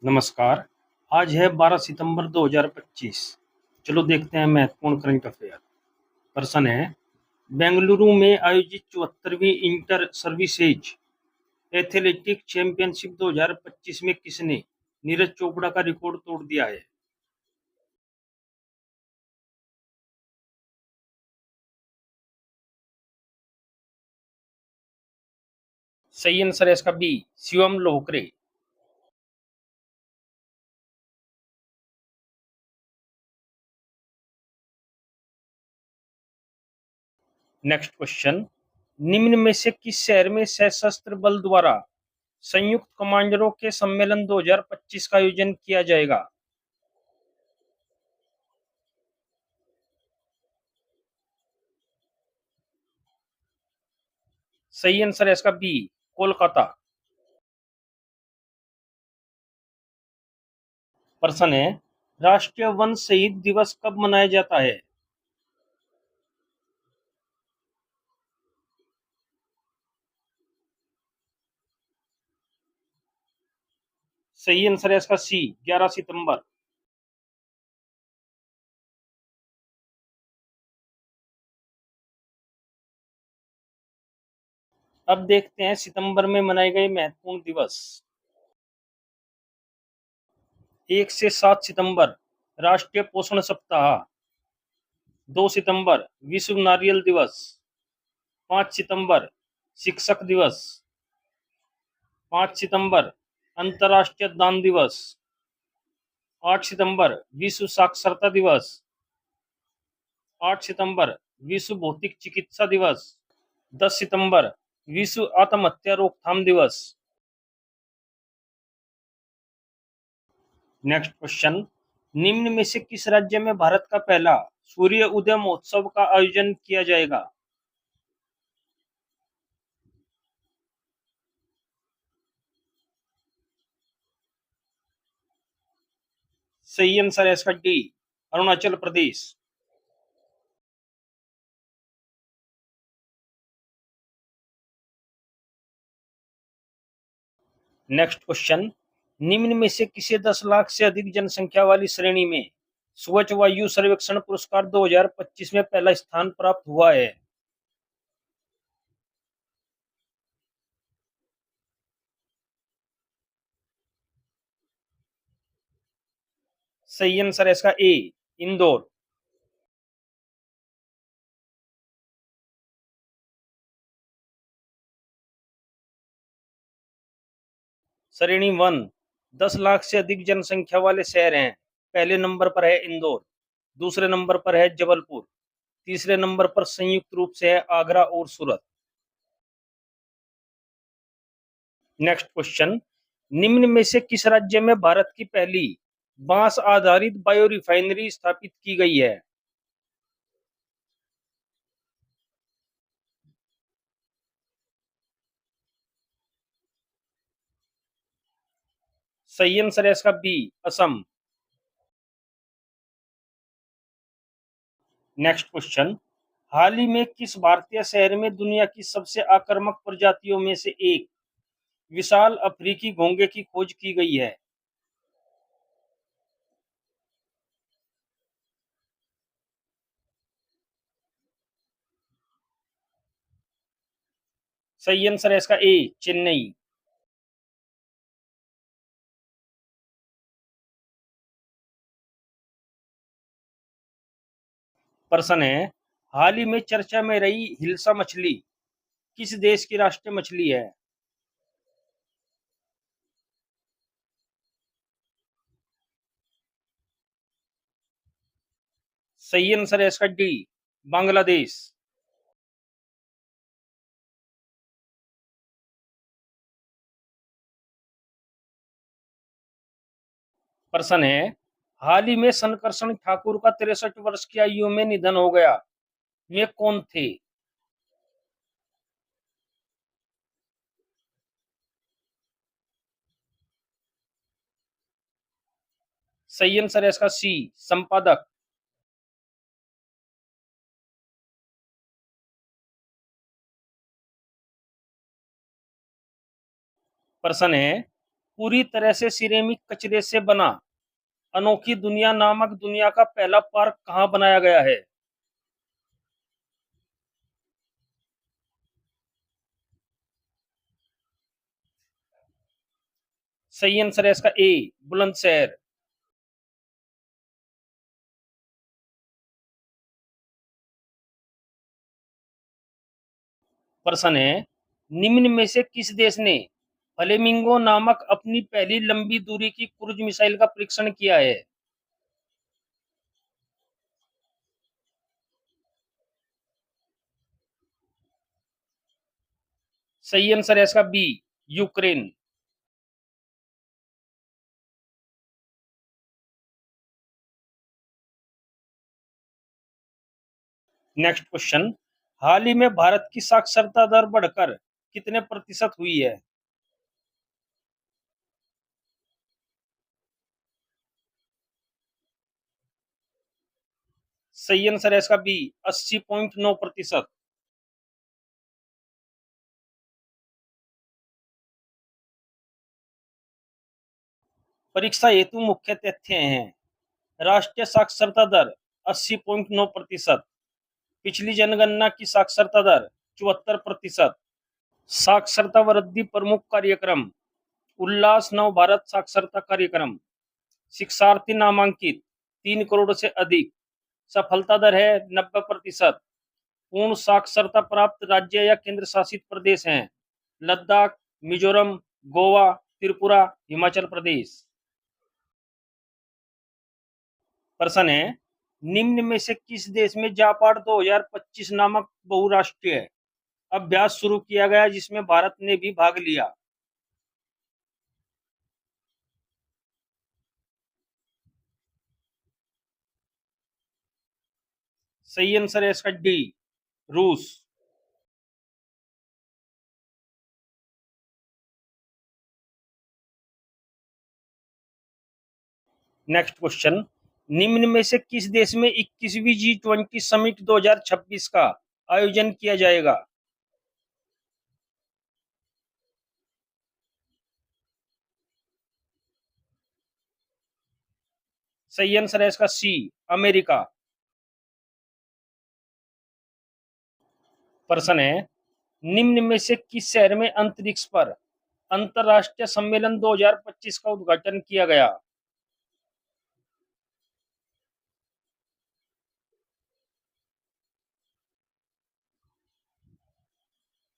नमस्कार। आज है 12 सितंबर 2025। चलो देखते हैं महत्वपूर्ण करंट अफेयर। प्रश्न है, बेंगलुरु में आयोजित 74वीं इंटर सर्विसेज एथलेटिक चैंपियनशिप 2025 में किसने नीरज चोपड़ा का रिकॉर्ड तोड़ दिया है? सही आंसर है इसका B, Shivam Lohkare. Next question, निम्न में से किस शहर में सशस्त्र बल द्वारा संयुक्त कमांडरों के सम्मेलन 2025 का आयोजन किया जाएगा? सही आंसर है इसका बी, कोलकाता। प्रश्न है, राष्ट्रीय वन शहीद दिवस कब मनाया जाता है? सही आंसर है इसका सी, 11 सितंबर। अब देखते हैं सितंबर में मनाए गए महत्वपूर्ण दिवस। 1 से 7 सितंबर राष्ट्रीय पोषण सप्ताह। 2 सितंबर विश्व नारियल दिवस। 5 सितंबर शिक्षक दिवस। 5 सितंबर अंतर्राष्ट्रीय दान दिवस। 8 सितंबर विश्व साक्षरता दिवस। 8 सितंबर विश्व भौतिक चिकित्सा दिवस। 10 सितंबर विश्व आत्महत्या रोकथाम दिवस। नेक्स्ट क्वेश्चन, निम्न में से किस राज्य में भारत का पहला सूर्य उदय महोत्सव का आयोजन किया जाएगा? सही आंसर है इसका D, Arunachal Pradesh. Next question, निम्न में से किसे 10 लाख से अधिक जनसंख्या वाली श्रेणी में स्वच्छ वायु सर्वेक्षण पुरस्कार 2025 में पहला स्थान प्राप्त हुआ है? सही आंसर है इसका ए, इंदौर। श्रेणी वन, 10 लाख से अधिक जनसंख्या वाले शहर हैं। पहले नंबर पर है इंदौर, दूसरे नंबर पर है जबलपुर, तीसरे नंबर पर संयुक्त रूप से है आगरा और सूरत। नेक्स्ट क्वेश्चन, निम्न में से किस राज्य में भारत की पहली बांस आधारित बायो रिफाइनरी स्थापित की गई है? सही आंसर है इसका बी, असम। नेक्स्ट क्वेश्चन, हाल ही में किस भारतीय शहर में दुनिया की सबसे आक्रामक प्रजातियों में से एक विशाल अफ्रीकी घोंगे की खोज की गई है? सही आंसर है इसका ए, चेन्नई। प्रश्न है, हाल ही में चर्चा में रही हिल्सा मछली किस देश की राष्ट्रीय मछली है? सही आंसर है इसका डी, बांग्लादेश। प्रश्न है, हाल ही में शंकरशन ठाकुर का 63 वर्ष की आयु में निधन हो गया, वे कौन थे? सही आंसर है इसका सी, संपादक। प्रश्न है, पूरी तरह से सिरेमिक कचरे से बना अनोखी दुनिया नामक दुनिया का पहला पार्क कहाँ बनाया गया है? सही आंसर है इसका ए, बुलंदशहर। प्रश्न है, निम्न में से किस देश ने फ्लेमिंगो नामक अपनी पहली लंबी दूरी की क्रूज मिसाइल का परीक्षण किया है? सही आंसर है इसका बी, यूक्रेन। नेक्स्ट क्वेश्चन, हाल ही में भारत की साक्षरता दर बढ़कर कितने प्रतिशत हुई है? सही आंसर है इसका बी, 80.9%। परीक्षा हेतु मुख्य तथ्य हैं, राष्ट्रीय साक्षरता दर 80.9%, पिछली जनगणना की साक्षरता दर 74%, साक्षरता वृद्धि प्रमुख कार्यक्रम उल्लास नव भारत साक्षरता कार्यक्रम, शिक्षार्थी नामांकित 3 करोड़ से अधिक, सफलता दर है 90%, पूर्ण साक्षरता प्राप्त राज्य या केंद्र शासित प्रदेश हैं लद्दाख, मिजोरम, गोवा, त्रिपुरा, हिमाचल प्रदेश। प्रश्न है, निम्न में से किस देश में जापाड़ 2025 नामक बहुराष्ट्रीय अभ्यास शुरू किया गया जिसमें भारत ने भी भाग लिया? सही आंसर है इसका डी, रूस। नेक्स्ट क्वेश्चन, निम्न में से किस देश में 21वीं G20 समिट 2026 का आयोजन किया जाएगा? सही आंसर है इसका सी, अमेरिका। प्रश्न है, निम्न में से किस शहर में अंतरिक्ष पर अंतरराष्ट्रीय सम्मेलन 2025 का उद्घाटन किया गया?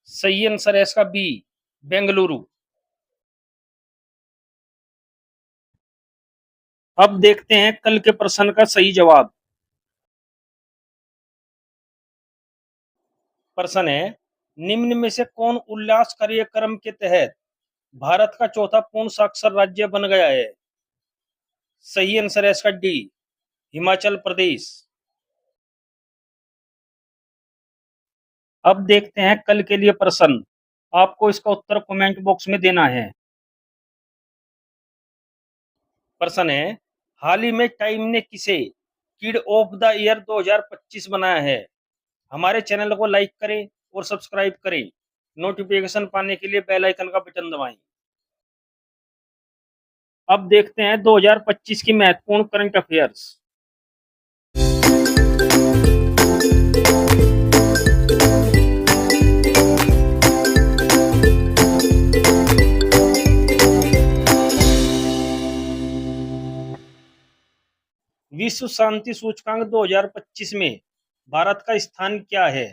सही आंसर है इसका बी, बेंगलुरु। अब देखते हैं कल के प्रश्न का सही जवाब। प्रश्न है, निम्न में से कौन उल्लास कार्यक्रम के तहत भारत का चौथा पूर्ण साक्षर राज्य बन गया है? सही आंसर है इसका डी, हिमाचल प्रदेश। अब देखते हैं कल के लिए प्रश्न, आपको इसका उत्तर कमेंट बॉक्स में देना है। प्रश्न है, हाल ही में टाइम ने किसे किड ऑफ द ईयर 2025 बनाया है? हमारे चैनल को लाइक करें और सब्सक्राइब करें, नोटिफिकेशन पाने के लिए बेल आइकन का बटन दबाएं। अब देखते हैं 2025 की महत्वपूर्ण करंट अफेयर्स। 'विश्व शांति सूचकांक 2025 में भारत का स्थान क्या है?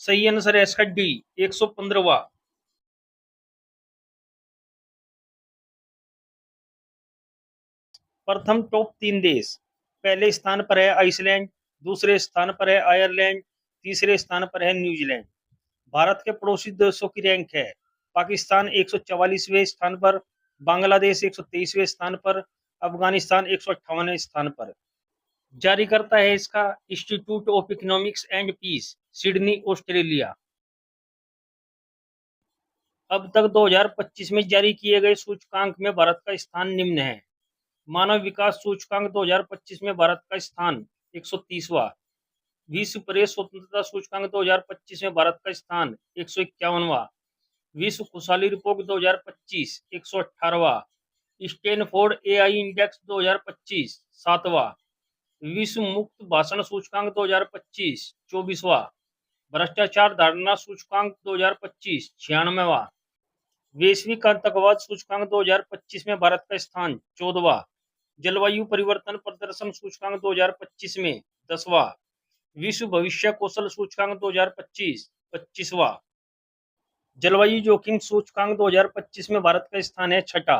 सही आंसर है इसका डी, 115वां। प्रथम टॉप 3 देश, पहले स्थान पर है आइसलैंड, दूसरे स्थान पर है आयरलैंड, तीसरे स्थान पर है न्यूजीलैंड। भारत के पड़ोसी देशों की रैंक है, पाकिस्तान 144वें स्थान पर, बांग्लादेश 123वें स्थान पर, अफगानिस्तान 158वें स्थान पर। जारी करता है इसका Institute of Economics and Peace, Sydney, Australia. अब तक 2025 में जारी किए गए सूचकांक में भारत का स्थान निम्न है। मानव विकास सूचकांक 2025 में भारत का स्थान 130वां, विश्व प्रेस स्वतंत्रता सूचकांक 2025 में भारत का स्थान 151वां। विश्व खुशहाली रिपोर्ट 2025 118वां। स्टैनफोर्ड एआई इंडेक्स 2025 7वां। विश्व मुक्त भाषण सूचकांक 2025 24वां। भ्रष्टाचार धारणा सूचकांक 2025 96वां। वैश्विक आतंकवाद सूचकांक 2025 में भारत का स्थान 14वां। जलवायु परिवर्तन प्रदर्शन सूचकांक 2025 में 10वां। विश्व भविष्य कौशल सूचकांक 2025 25वां। जलवायु जोखिम सूचकांक 2025 में भारत का स्थान है 6ठा।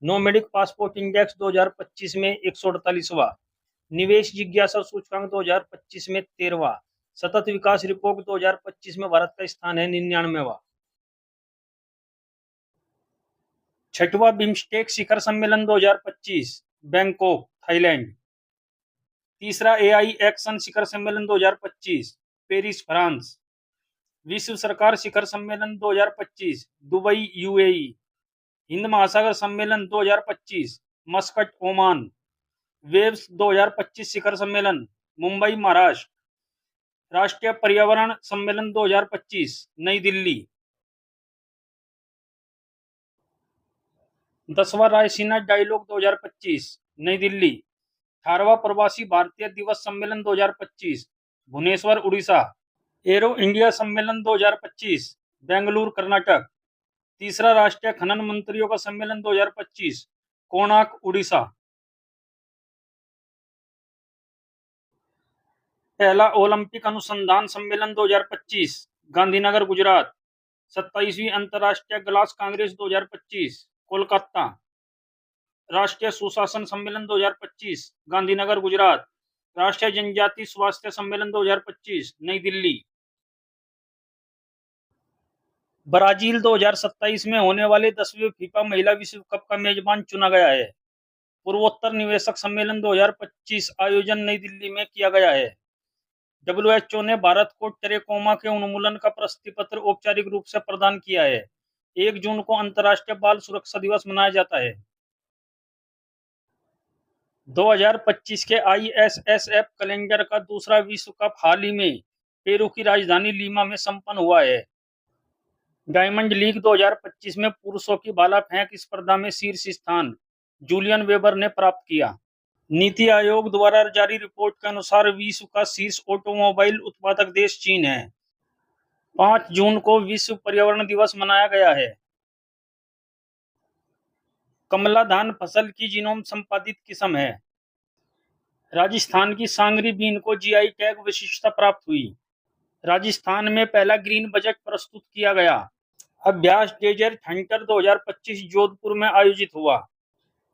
नोमैडिक पासपोर्ट इंडेक्स 2025 में 148वां। निवेश जिज्ञासा सूचकांक 2025 में 13वां। सतत विकास रिपोर्ट 2025 में भारत का स्थान है 99वां। 6वां बिम्स्टेक शिखर सम्मेलन 2025 बैंकॉक थाईलैंड। तीसरा एआई एक्शन शिखर सम्मेलन 2025 पेरिस फ्रांस। विश्व सरकार शिखर सम्मेलन 2025 दुबई यूएई। हिंद महासागर सम्मेलन 2025 मस्कट ओमान। वेव्स 2025 शिखर सम्मेलन मुंबई महाराष्ट्र। राष्ट्रीय पर्यावरण सम्मेलन 2025 नई दिल्ली। 10वां रायसीना डायलॉग 2025 नई दिल्ली। 18वां प्रवासी भारतीय दिवस सम्मेलन 2025 भुवनेश्वर उड़ीसा। एरो इंडिया सम्मेलन 2025 बेंगलुरु कर्नाटक। तीसरा राष्ट्रीय खनन मंत्रियों का सम्मेलन 2025 कोणार्क उड़ीसा। पहला ओलंपिक अनुसंधान सम्मेलन 2025 गांधीनगर गुजरात। 27वीं अंतर्राष्ट्रीय ग्लास कांग्रेस 2025 कोलकाता। राष्ट्रीय सुशासन सम्मेलन 2025 गांधीनगर गुजरात। राष्ट्रीय जनजाति स्वास्थ्य सम्मेलन 2025 नई दिल्ली। ब्राजील 2027 में होने वाले 10वें फीफा महिला विश्व कप का मेजबान चुना गया है। पूर्वोत्तर निवेशक सम्मेलन 2025 आयोजन नई दिल्ली में किया गया है। डब्ल्यूएचओ ने भारत को ट्रेकोमा के उन्मूलन का प्रशस्ति पत्र औपचारिक रूप से प्रदान किया है। 1 जून को अंतर्राष्ट्रीय बाल सुरक्षा दिवस मनाया जाता है। 2025 के आईएसएसएफ कैलेंडर का दूसरा विश्व कप हाल ही में पेरू की राजधानी लीमा में संपन्न हुआ है। डायमंड लीग 2025 में पुरुषों की भाला फेंक स्पर्धा में शीर्ष स्थान जूलियन वेबर ने प्राप्त किया। नीति आयोग द्वारा जारी रिपोर्ट के अनुसार विश्व का शीर्ष ऑटोमोबाइल उत्पादक देश चीन है। 5 जून को विश्व पर्यावरण दिवस मनाया गया है। कमला धान फसल की जीनोम संपादित किस्म है। राजस्थान की सांगरी बीन को जीआई टैग विशिष्टता प्राप्त हुई। राजस्थान में पहला ग्रीन बजट प्रस्तुत किया गया। अभ्यास डेजर्ट हंटर 2025 जोधपुर में आयोजित हुआ।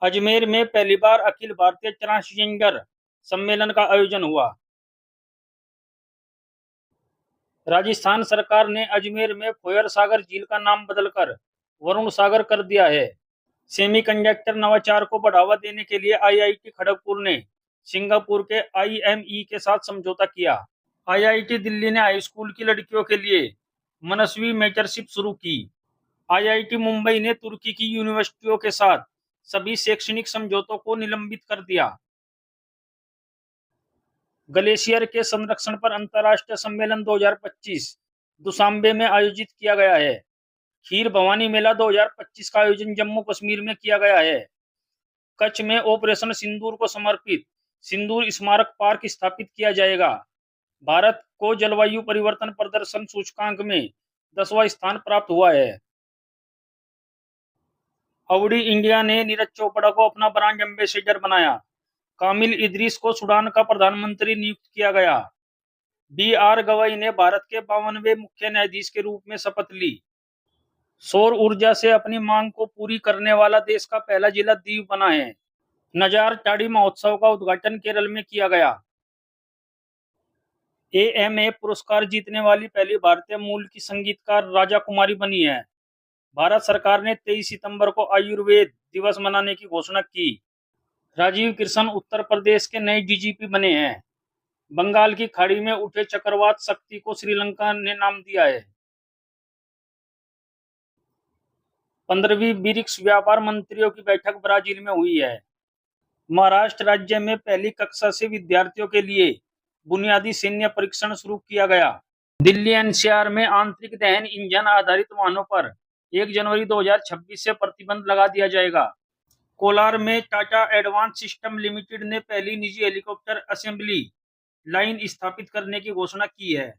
अजमेर में पहली बार अखिल भारतीय ट्रांसजेंडर सम्मेलन का आयोजन हुआ। राजस्थान सरकार ने अजमेर में फोयर सागर झील का नाम बदलकर वरुण सागर कर दिया है। सेमीकंडक्टर नवाचार को बढ़ावा देने के लिए आईआईटी खड़गपुर ने सिंगापुर के आईएमई के साथ समझौता किया। आईआईटी दिल्ली ने हाई स्कूल की लड़कियों के लिए मनस्वी मेंटरशिप शुरू की। आईआईटी मुंबई ने तुर्की की यूनिवर्सिटियों के साथ सभी शैक्षणिक समझौतों को निलंबित कर दिया। ग्लेशियर के संरक्षण पर अंतर्राष्ट्रीय सम्मेलन 2025 दुशांबे में आयोजित किया गया है। खीर भवानी मेला 2025 का आयोजन जम्मू कश्मीर में किया गया है। कच्छ में ऑपरेशन सिंदूर को समर्पित सिंदूर स्मारक पार्क स्थापित किया जाएगा। भारत को जलवायु परिवर्तन प्रदर्शन सूचकांक में 10वां स्थान प्राप्त हुआ है। अवडी इंडिया ने नीरज चोपड़ा को अपना ब्रांड एम्बेसडर बनाया। कामिल इदरीस को सूडान का प्रधानमंत्री नियुक्त किया गया। बी.आर. गवई ने भारत के 52वें मुख्य न्यायाधीश के रूप में शपथ ली। सौर ऊर्जा से अपनी मांग को पूरी करने वाला देश का पहला जिला दीव बना है। नजार टाड़ी महोत्सव का उद्घाटन केरल में किया गया। एएमए पुरस्कार जीतने वाली पहली भारतीय मूल की संगीतकार राजा कुमारी बनी है। भारत सरकार ने 23 सितंबर को आयुर्वेद दिवस मनाने की घोषणा की। राजीव कृष्ण उत्तर प्रदेश के नए डीजीपी बने हैं। बंगाल की खाड़ी में उठे चक्रवात शक्ति को श्रीलंका ने नाम दिया है। 15वीं ब्रिक्स व्यापार मंत्रियों की बैठक ब्राजील में हुई है। महाराष्ट्र राज्य में पहली कक्षा से विद्यार्थियों के लिए बुनियादी सैन्य परीक्षण शुरू किया गया। दिल्ली एनसीआर में आंतरिक दहन इंजन आधारित वाहनों पर 1 जनवरी 2026 से प्रतिबंध लगा दिया जाएगा। कोलार में टाटा एडवांस सिस्टम लिमिटेड ने पहली निजी हेलीकॉप्टर असेंबली लाइन स्थापित करने की घोषणा की है।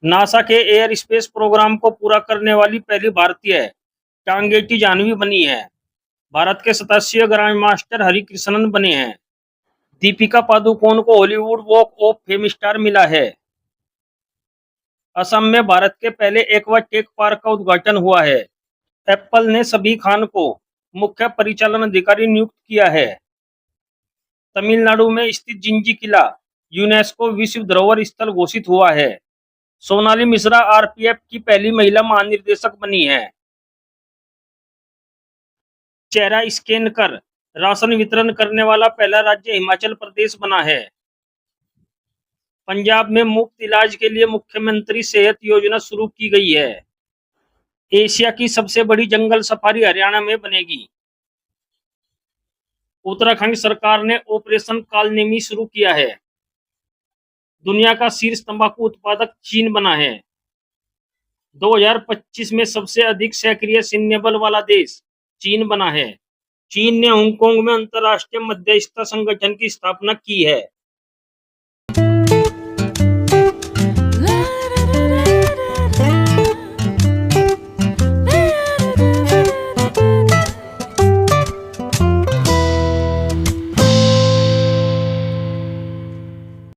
नासा के एयर स्पेस प्रोग्राम को पूरा करने वाली पहली भारतीय टांगेटी जाह्नवी बनी है। भारत के 87वें ग्रैंडमास्टर हरिकृष्णन बने हैं। दीपिका पादुकोण को Hollywood walk of fame star मिला है। असम में भारत के पहले एक्वा टेक पार्क का उद्घाटन हुआ है। एप्पल ने सभी खान को मुख्य परिचालन अधिकारी नियुक्त किया है। तमिलनाडु में स्थित जिंजी किला यूनेस्को विश्व धरोहर स्थल घोषित हुआ है। सोनाली मिश्रा आरपीएफ की पहली महिला महानिदेशक बनी है। चेहरा स्कैन कर राशन वितरण करने वाला पहला राज्य हिमाचल प्रदेश बना है। पंजाब में मुफ्त इलाज के लिए मुख्यमंत्री सेहत योजना शुरू की गई है। एशिया की सबसे बड़ी जंगल सफारी हरियाणा में बनेगी। उत्तराखंड सरकार ने ऑपरेशन कालनेमी शुरू किया है। दुनिया का शीर्ष तंबाकू उत्पादक चीन बना है। 2025 में सबसे अधिक सक्रिय सैन्य बल वाला देश चीन बना है। चीन ने हांगकांग में अंतर्राष्ट्रीय मध्यस्थता संगठन की स्थापना की है।